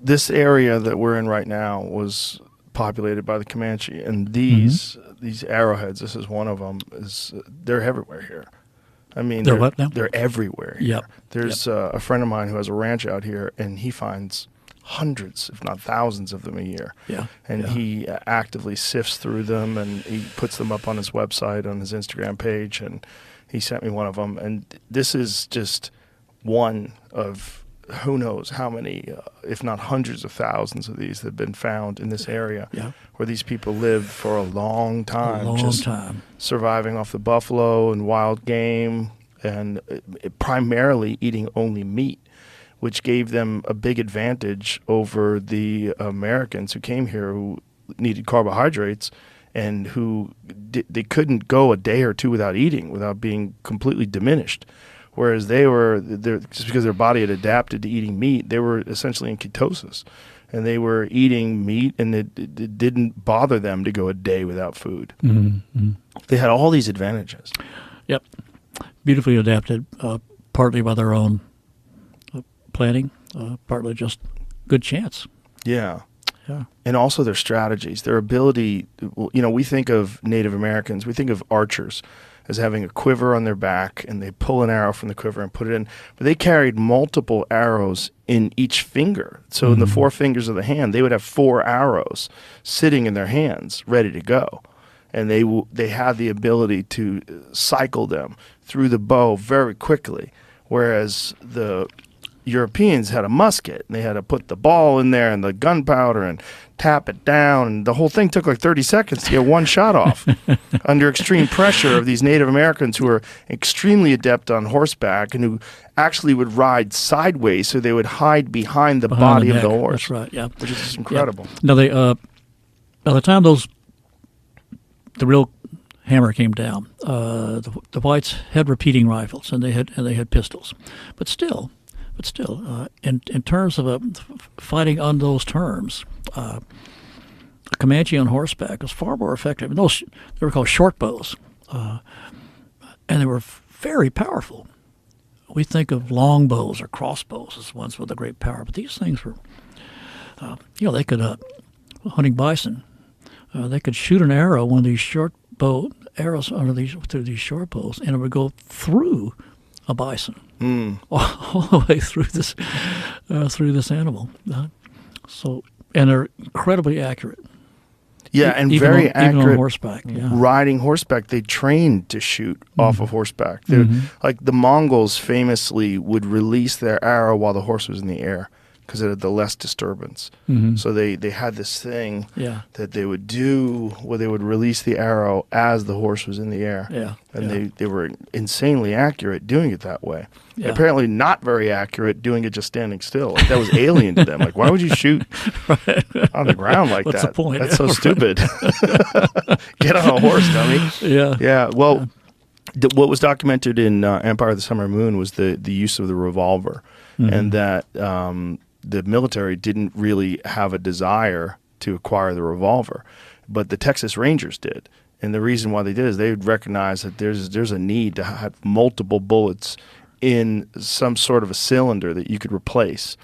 this area that we're in right now was populated by the Comanche, and these arrowheads, this is one of them, they're everywhere here. I mean, they're what now? They're everywhere here. Yep. There's a friend of mine who has a ranch out here, and he finds hundreds, if not thousands of them a year. Yeah. And he actively sifts through them, and he puts them up on his website, on his Instagram page, and he sent me one of them. And this is just one of who knows how many, if not hundreds of thousands of these that have been found in this area where these people lived for a long time. Surviving off the buffalo and wild game, and primarily eating only meat, which gave them a big advantage over the Americans who came here who needed carbohydrates and who they couldn't go a day or two without eating, without being completely diminished. Whereas just because their body had adapted to eating meat, they were essentially in ketosis. And they were eating meat, and it didn't bother them to go a day without food. Mm-hmm. They had all these advantages. Yep. Beautifully adapted, partly by their own planning, partly just good chance. Yeah. Yeah. And also their strategies, their ability. We think of Native Americans, we think of archers as having a quiver on their back, and they pull an arrow from the quiver and put it in. But they carried multiple arrows in each finger. So in the 4 fingers of the hand, they would have 4 arrows sitting in their hands, ready to go. And they had the ability to cycle them through the bow very quickly, whereas the Europeans had a musket, and they had to put the ball in there and the gunpowder and tap it down, and the whole thing took like 30 seconds to get one shot off under extreme pressure of these Native Americans who were extremely adept on horseback and who actually would ride sideways, so they would hide behind the body of the horse. That's right, yeah. Which is just incredible. Yeah. Now, by the time the real hammer came down, the whites had repeating rifles, and they had pistols, but still, in terms of fighting on those terms, a Comanche on horseback was far more effective. And they were called short bows, and they were very powerful. We think of long bows or crossbows as ones with a great power, but these things were, they could, hunting bison, they could shoot an arrow, one of these short bow arrows through these short bows, and it would go through a bison, all the way through this animal. And they're incredibly accurate. Yeah, and very accurate. Even on horseback. Yeah. Riding horseback, they trained to shoot off of horseback. Like the Mongols famously would release their arrow while the horse was in the air, because it had the less disturbance. So they had this thing that they would do where they would release the arrow as the horse was in the air. And they were insanely accurate doing it that way. Yeah. Apparently not very accurate doing it just standing still. Like, that was alien to them. Like, why would you shoot on the ground like What's that? The point? That's so stupid. Get on a horse, dummy. Yeah. Well, what was documented in Empire of the Summer Moon was the use of the revolver, and that the military didn't really have a desire to acquire the revolver, but the Texas Rangers did. And the reason why they did is they would recognize that there's a need to have multiple bullets in some sort of a cylinder that you could replace.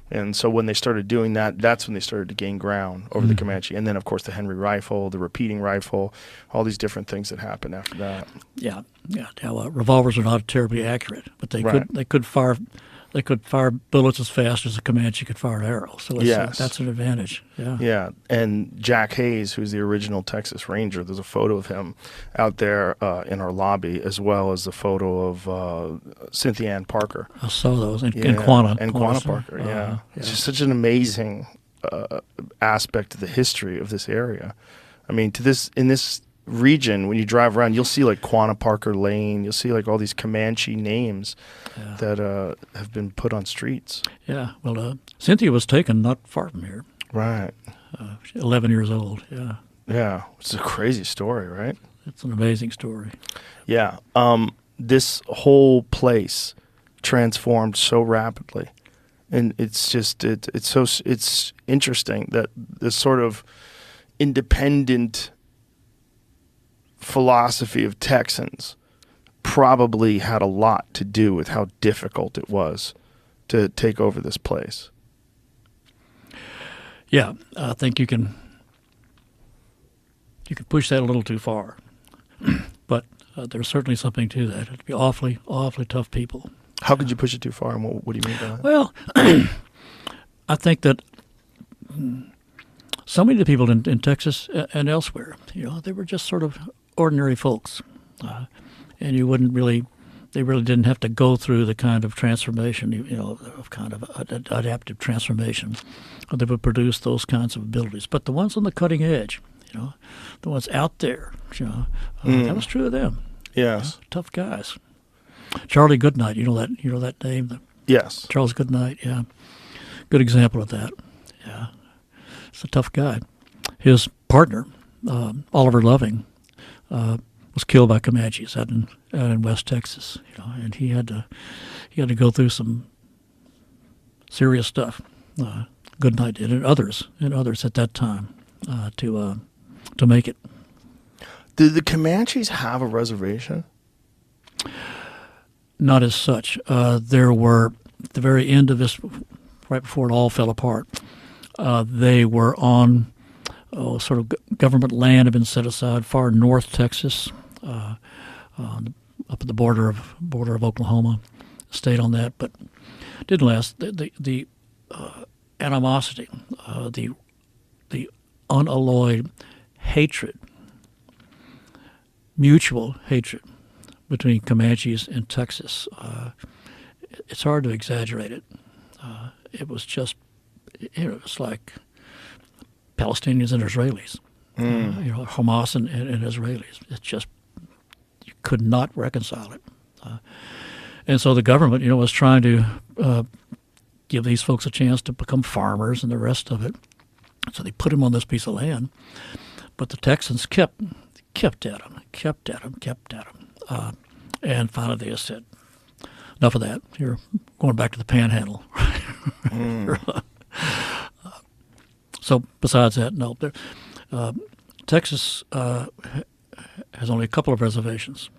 And so when they started doing that, that's when they started to gain ground over the Comanche. And then, of course, the Henry rifle, the repeating rifle, all these different things that happened after that. Yeah. Now, revolvers are not terribly accurate, but they could fire bullets as fast as a Comanche could fire arrows. So that's an advantage. Yeah. And Jack Hayes, who's the original Texas Ranger, there's a photo of him out there in our lobby, as well as the photo of Cynthia Ann Parker. I saw those. And Quanah. And Quanah Parker, It's just such an amazing aspect of the history of this area. I mean, in this region, when you drive around, you'll see like Quanah Parker Lane. You'll see like all these Comanche names that have been put on streets. Yeah. Well, Cynthia was taken not far from here. Right. 11 years old. Yeah. Yeah. It's a crazy story, right? It's an amazing story. Yeah. This whole place transformed so rapidly, and it's just it's interesting that this sort of independent philosophy of Texans probably had a lot to do with how difficult it was to take over this place. Yeah, I think you can push that a little too far, but there's certainly something to that. It'd be awfully tough people. How could you push it too far, and what do you mean by that? Well, I think that so many of the people in Texas and elsewhere, they were just sort of ordinary folks, and they really didn't have to go through the kind of transformation, of kind of adaptive transformation that would produce those kinds of abilities. But the ones on the cutting edge, the ones out there, that was true of them. Yes. Tough guys. Charlie Goodnight, you know that name? Yes. Charles Goodnight, yeah. Good example of that. Yeah. He's a tough guy. His partner, Oliver Loving, was killed by Comanches out in West Texas, and he had to go through some serious stuff. Goodnight did, and others at that time to make it. Did the Comanches have a reservation? Not as such. There were, at the very end of this, right before it all fell apart, they were on sort of government land had been set aside far north Texas, up at the border of Oklahoma. Stayed on that, but didn't last. The animosity, the unalloyed hatred, mutual hatred between Comanches and Texas. It's hard to exaggerate it. It was just, it was like Palestinians and Israelis, Hamas and Israelis. It's just, you could not reconcile it. And so the government, was trying to give these folks a chance to become farmers and the rest of it. So they put them on this piece of land. But the Texans kept at them. And finally they just said, enough of that. You're going back to the Panhandle. So besides that, no. Texas has only a couple of reservations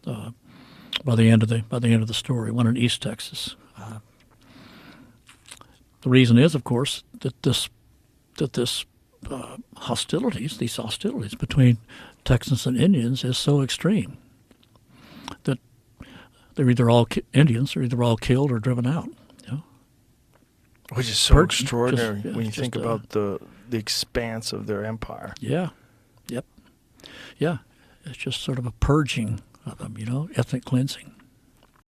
by the end of the story. One in East Texas. The reason is, of course, that these hostilities between Texans and Indians is so extreme that they're either all Indians or either all killed or driven out. Which is so extraordinary when you think about the expanse of their empire. Yeah. Yep. Yeah. It's just sort of a purging of them, ethnic cleansing.